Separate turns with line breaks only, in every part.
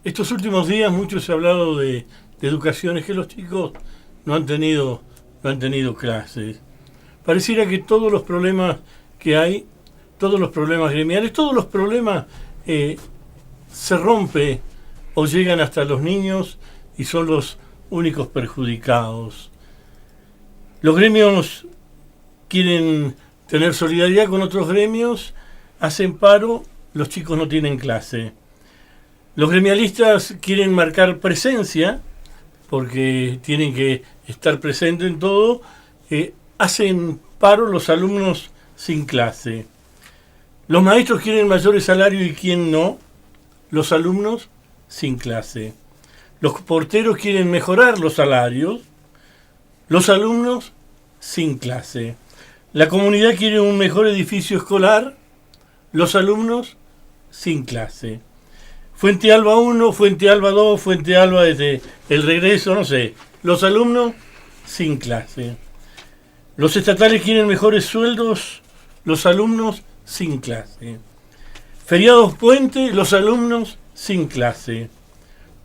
Estos últimos días mucho se ha hablado de educación, es que los chicos no han tenido clases. Pareciera que todos los problemas que hay, todos los problemas gremiales, todos los problemas se rompe o llegan hasta los niños y son los únicos perjudicados. Los gremios quieren tener solidaridad con otros gremios, hacen paro, los chicos no tienen clase. Los gremialistas quieren marcar presencia, porque tienen que estar presentes en todo, hacen paro los alumnos sin clase. Los maestros quieren mayores salarios y ¿quién no? Los alumnos sin clase. Los porteros quieren mejorar los salarios, los alumnos sin clase. La comunidad quiere un mejor edificio escolar, los alumnos sin clase. Fuente Alba 1, Fuente Alba 2, Fuente Alba desde el regreso, no sé. Los alumnos sin clase. Los estatales quieren mejores sueldos, los alumnos sin clase. Feriados puente, los alumnos sin clase.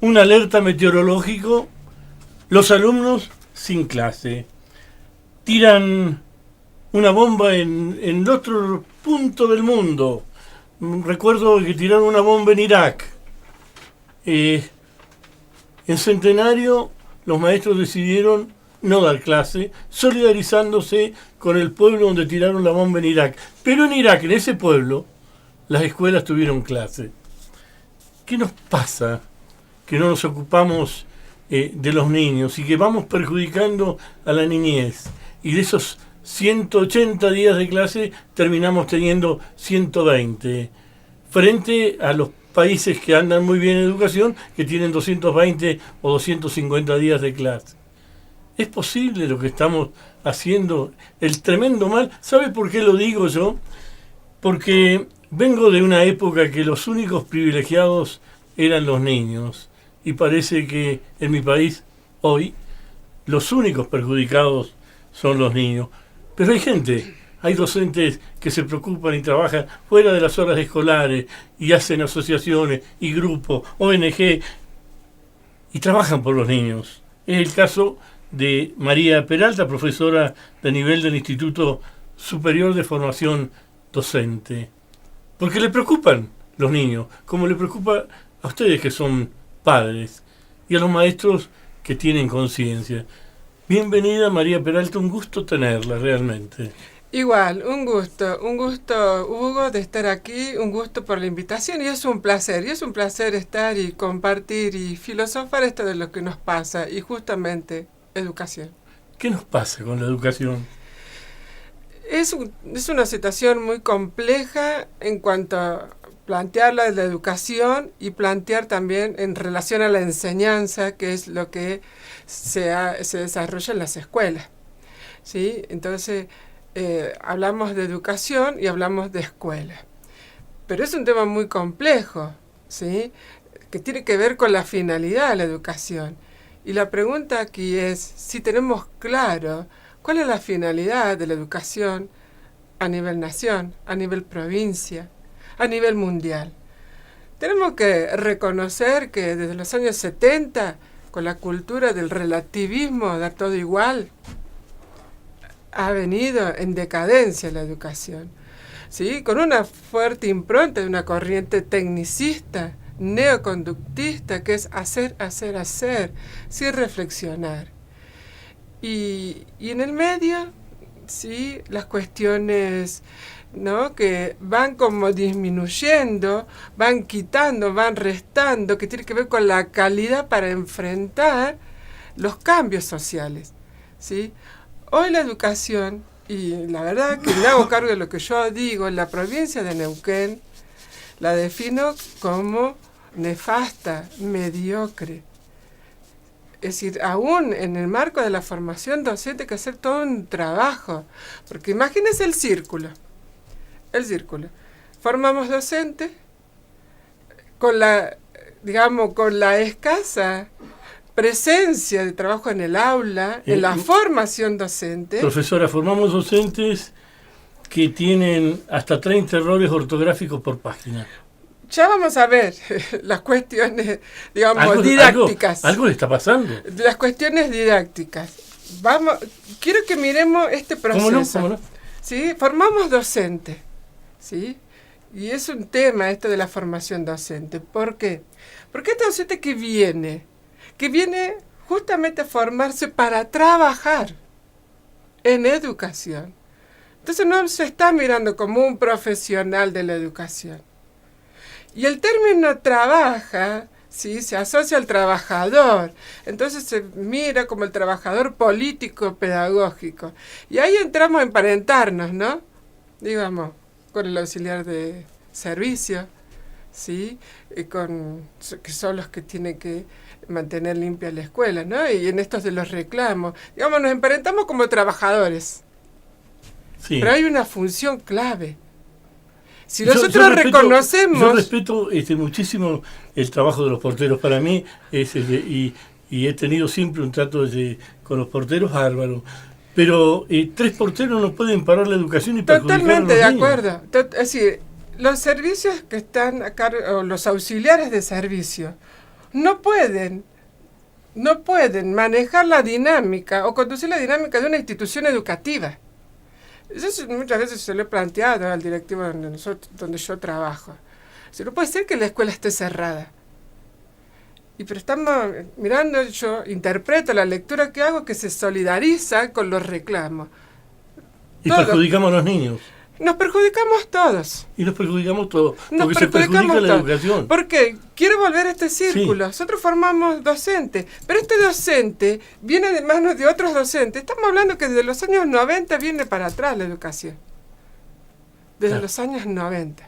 Una alerta meteorológico, los alumnos sin clase. Tiran una bomba en el otro punto del mundo. Recuerdo que tiraron una bomba en Irak. En Centenario los maestros decidieron no dar clase, solidarizándose con el pueblo donde tiraron la bomba en Irak. Pero en Irak, en ese pueblo, las escuelas tuvieron clase. ¿Qué nos pasa que no nos ocupamos de los niños y que vamos perjudicando a la niñez? Y de esos 180 días de clase terminamos teniendo 120, frente a los países que andan muy bien en educación, que tienen 220 o 250 días de clase. ¿Es posible lo que estamos haciendo? El tremendo mal. ¿Sabe por qué lo digo yo? Porque vengo de una época que los únicos privilegiados eran los niños. Y parece que en mi país, hoy, los únicos perjudicados son los niños. Pero hay gente, hay docentes que se preocupan y trabajan fuera de las horas escolares y hacen asociaciones y grupos, ONG, y trabajan por los niños. Es el caso de María Peralta, profesora de nivel del Instituto Superior de Formación Docente. Porque le preocupan los niños, como le preocupa a ustedes que son padres y a los maestros que tienen conciencia. Bienvenida María Peralta, un gusto tenerla realmente.
Igual, un gusto, Hugo, de estar aquí, un gusto por la invitación y es un placer estar y compartir y filosofar esto de lo que nos pasa y justamente educación.
¿Qué nos pasa con la educación?
Es una situación muy compleja en cuanto a plantear la educación y plantear también en relación a la enseñanza, que es lo que se desarrolla en las escuelas, ¿sí? Entonces, hablamos de educación y hablamos de escuela. Pero es un tema muy complejo, ¿sí? Que tiene que ver con la finalidad de la educación. Y la pregunta aquí es si tenemos claro cuál es la finalidad de la educación a nivel nación, a nivel provincia, a nivel mundial. Tenemos que reconocer que desde los años 70, con la cultura del relativismo, dar todo igual, ha venido en decadencia la educación, ¿sí? Con una fuerte impronta de una corriente tecnicista, neoconductista, que es hacer, sin reflexionar. Y en el medio, ¿sí? Las cuestiones, ¿no? Que van como disminuyendo, van quitando, van restando, que tiene que ver con la calidad para enfrentar los cambios sociales, ¿sí? Hoy la educación, y la verdad que me hago cargo de lo que yo digo, en la provincia de Neuquén, la defino como nefasta, mediocre. Es decir, aún en el marco de la formación docente hay que hacer todo un trabajo, porque imagínense el círculo. Formamos docentes con la escasa presencia de trabajo en el aula, en la formación docente.
Profesora, formamos docentes que tienen hasta 30 errores ortográficos por página.
Ya vamos a ver las cuestiones, digamos, didácticas.
Algo le está pasando.
Las cuestiones didácticas. Quiero que miremos este proceso.
¿Cómo no?
¿Sí? Formamos docentes, ¿sí? Y es un tema esto de la formación docente. ¿Por qué? Porque este docente que viene justamente a formarse para trabajar en educación. Entonces no se está mirando como un profesional de la educación. Y el término trabaja, ¿sí? Se asocia al trabajador. Entonces se mira como el trabajador político pedagógico. Y ahí entramos a emparentarnos, ¿no? Digamos, con el auxiliar de servicio, ¿sí? Que son los que tienen que mantener limpia la escuela, ¿no? Y en estos de los reclamos. Digamos, nos emparentamos como trabajadores. Sí. Pero hay una función clave. Si nosotros reconocemos...
Yo respeto muchísimo el trabajo de los porteros. Para mí, y he tenido siempre un trato con los porteros bárbaro. Pero 3 porteros no pueden parar la educación y perjudicar a los niños.
Totalmente de acuerdo. Es decir, los servicios que están a cargo, los auxiliares de servicio, no pueden manejar la dinámica o conducir la dinámica de una institución educativa. Eso muchas veces se lo he planteado al directivo donde yo trabajo. Si no puede ser que la escuela esté cerrada. Pero estamos mirando, yo interpreto la lectura que hago que se solidariza con los reclamos.
Y perjudicamos a los niños.
Nos perjudicamos todos.
Y nos perjudicamos todos. Porque se perjudica la educación.
Porque quiero volver a este círculo.
Sí.
Nosotros formamos docentes. Pero este docente viene de manos de otros docentes. Estamos hablando que desde los años 90 viene para atrás la educación. Desde los años 90.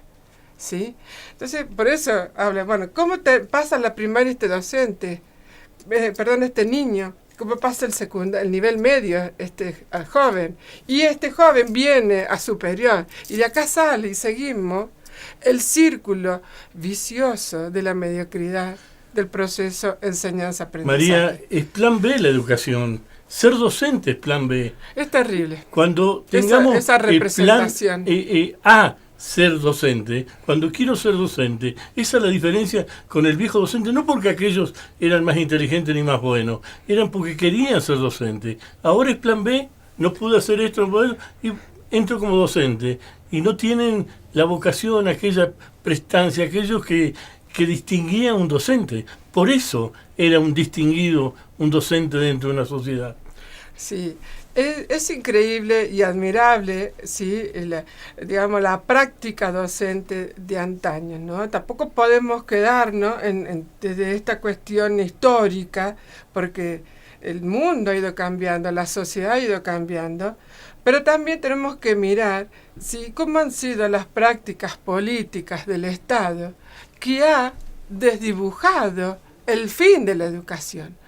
¿Sí? Entonces, por eso habla, bueno, ¿cómo te pasa la primaria este docente? Este niño. ¿Cómo pasa el nivel medio al joven? Y este joven viene a superior. Y de acá sale y seguimos el círculo vicioso de la mediocridad del proceso enseñanza-aprendizaje.
María, es plan B la educación. Ser docente es plan B.
Es terrible.
Cuando tengamos
esa representación.
Plan A, ser docente, cuando quiero ser docente, esa es la diferencia con el viejo docente, no porque aquellos eran más inteligentes ni más buenos, eran porque querían ser docente. Ahora es plan B, no pude hacer esto, no puedo, y entro como docente. Y no tienen la vocación, aquella prestancia, aquellos que distinguían un docente. Por eso era un distinguido, un docente dentro de una sociedad.
Sí. Es increíble y admirable, ¿sí? La práctica docente de antaño, ¿no? Tampoco podemos quedarnos desde esta cuestión histórica, porque el mundo ha ido cambiando, la sociedad ha ido cambiando, pero también tenemos que mirar, ¿sí?, cómo han sido las prácticas políticas del Estado que ha desdibujado el fin de la educación.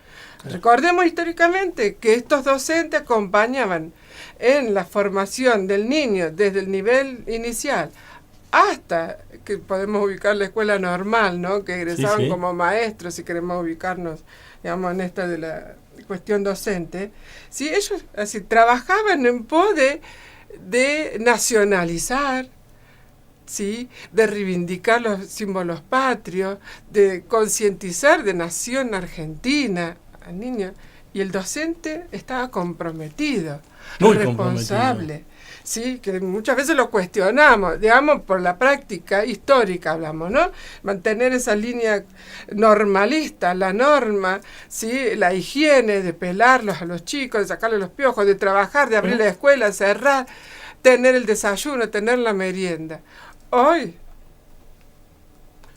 Recordemos históricamente que estos docentes acompañaban en la formación del niño desde el nivel inicial hasta que podemos ubicar la escuela normal, ¿no? Que egresaban como maestros, si queremos ubicarnos, digamos, en esta de la cuestión docente. Si ellos así trabajaban en pos de nacionalizar, ¿sí?, de reivindicar los símbolos patrios, de concientizar de nación argentina al niño, y el docente estaba comprometido, muy responsable, sí, que muchas veces lo cuestionamos, digamos, por la práctica histórica hablamos, ¿no? Mantener esa línea normalista, la norma, sí, la higiene de pelarlos a los chicos, de sacarles los piojos, de trabajar, de abrir la escuela, cerrar, tener el desayuno, tener la merienda. Hoy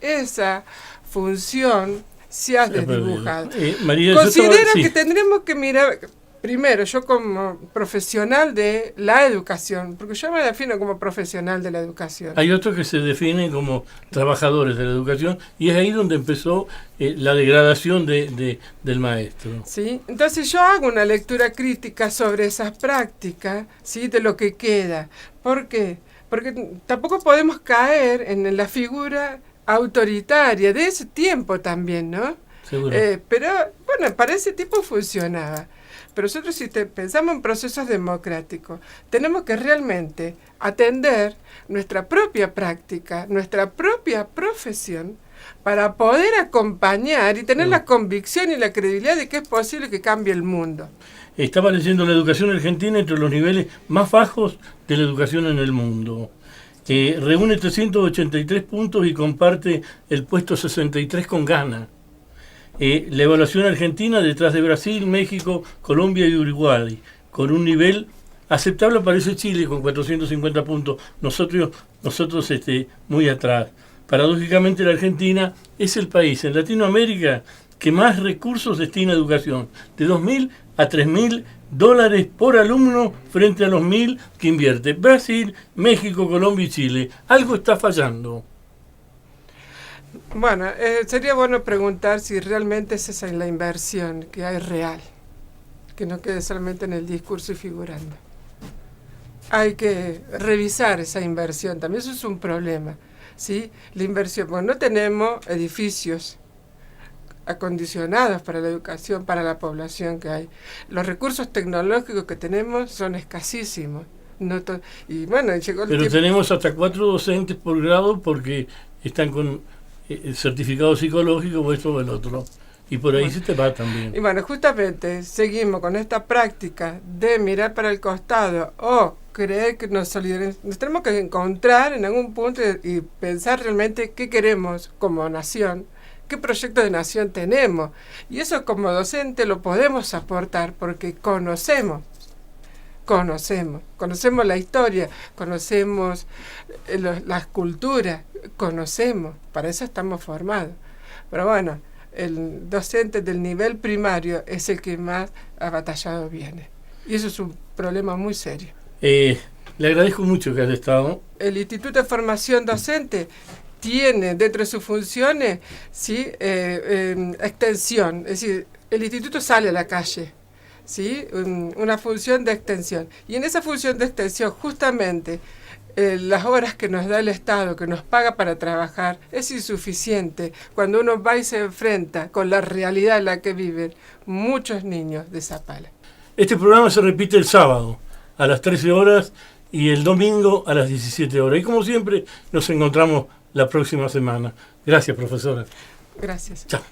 esa función se ha desdibujado.
María,
considero que tendremos que mirar, primero, yo como profesional de la educación, porque yo me defino como profesional de la educación.
Hay otros que se definen como trabajadores de la educación, y es ahí donde empezó la degradación del maestro.
¿Sí? Entonces yo hago una lectura crítica sobre esas prácticas, ¿sí?, de lo que queda. ¿Por qué? Porque tampoco podemos caer en la figura autoritaria de ese tiempo también, ¿no?
Seguro.
Pero, bueno, para ese tiempo funcionaba. Pero nosotros si pensamos en procesos democráticos, tenemos que realmente atender nuestra propia práctica, nuestra propia profesión, para poder acompañar y tener la convicción y la credibilidad de que es posible que cambie el mundo.
Estaba leyendo la educación argentina entre los niveles más bajos de la educación en el mundo. Reúne 383 puntos y comparte el puesto 63 con Ghana. La evaluación argentina detrás de Brasil, México, Colombia y Uruguay, con un nivel aceptable aparece Chile con 450 puntos, nosotros muy atrás. Paradójicamente la Argentina es el país en Latinoamérica que más recursos destina a educación, de 2.000 a 3.000 dólares por alumno frente a los 1.000 que invierte Brasil, México, Colombia y Chile. Algo está fallando.
Bueno, sería bueno preguntar si realmente es esa la inversión que hay real, que no quede solamente en el discurso y figurando. Hay que revisar esa inversión, también eso es un problema, ¿sí? La inversión, bueno, no tenemos edificios acondicionados para la educación, para la población que hay. Los recursos tecnológicos que tenemos son escasísimos. Y bueno, llegó el
Pero
tiempo.
tenemos hasta 4 docentes por grado porque están con el certificado psicológico o esto o el otro. Y por ahí bueno, se te va también.
Y bueno, justamente seguimos con esta práctica de mirar para el costado o creer que nos tenemos que encontrar en algún punto y pensar realmente qué queremos como nación, qué proyecto de nación tenemos. Y eso como docente lo podemos aportar porque conocemos la historia, conocemos las culturas, conocemos, para eso estamos formados. Pero bueno, el docente del nivel primario es el que más ha batallado viene. Y eso es un problema muy serio.
Le agradezco mucho que haya estado.
El Instituto de Formación Docente tiene dentro de sus funciones, ¿sí? Extensión, es decir, el instituto sale a la calle, ¿sí? Una función de extensión. Y en esa función de extensión, justamente, las horas que nos da el Estado, que nos paga para trabajar, es insuficiente cuando uno va y se enfrenta con la realidad en la que viven muchos niños de Zapala.
Este programa se repite el sábado a las 13 horas y el domingo a las 17 horas. Y como siempre, nos encontramos la próxima semana. Gracias, profesora.
Gracias.
Chao.